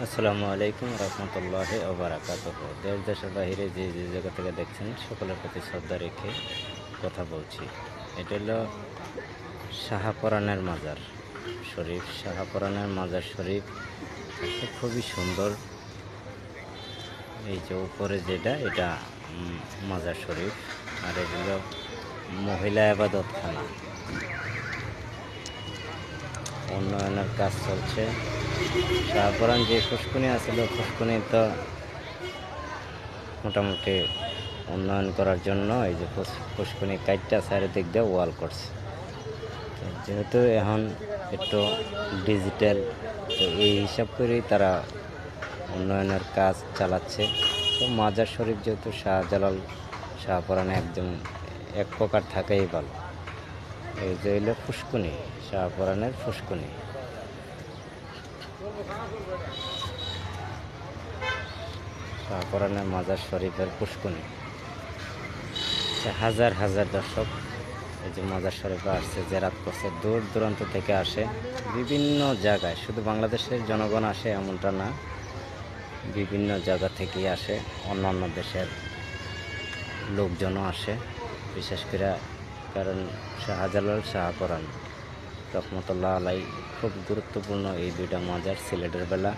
আসসালামু আলাইকুম রহমতুল্লাহি ওয়া বারাকাতুহু। দেশ দেশের বাহিরে যে যে জায়গা থেকে দেখছেন সকলের প্রতি শ্রদ্ধা রেখে কথা বলছি। এটা হলো শাহপরানের মাজার শরীফ। শাহপরানের মাজার শরীফ একটা খুবই সুন্দর। এই যে উপরে যেটা এটা মাজার শরীফ, আর এগুলো মহিলা আবাদতখানা। উন্নয়নের কাজ চলছে। শাহপরান যে ফুসকুনি আছিল, ফুসকুনি তো মোটামুটি উন্নয়ন করার জন্য এই যে ফুসকুনি কাইটটা চারিদিক দিয়ে ওয়াল করছে। যেহেতু এখন একটু ডিজিটাল, তো এই হিসাব করেই তারা উন্নয়নের কাজ চালাচ্ছে। তো মাজার শরীফ যেহেতু শাহজালাল শাহপরানে একদম এক প্রকার থাকাই ভালো। এই যে হইল ফুসকুনি, শাহপরানের ফুসকুনি। শাহপরানের মাজার শরীফের পুষ্কুনি। হাজার হাজার দর্শক এই যে মাজার শরীফে আসছে, জেরাত করছে, দূর দূরান্ত থেকে আসে বিভিন্ন জায়গায়। শুধু বাংলাদেশের জনগণ আসে এমনটা না, বিভিন্ন জায়গা থেকেই আসে, অন্যান্য দেশের লোকজনও আসে। বিশেষ করে কারণ শাহজালাল শাহপরান রহমতুল্লাহ আলাই খুব গুরুত্বপূর্ণ এই দুইটা মাজার সিলেটের বেলা।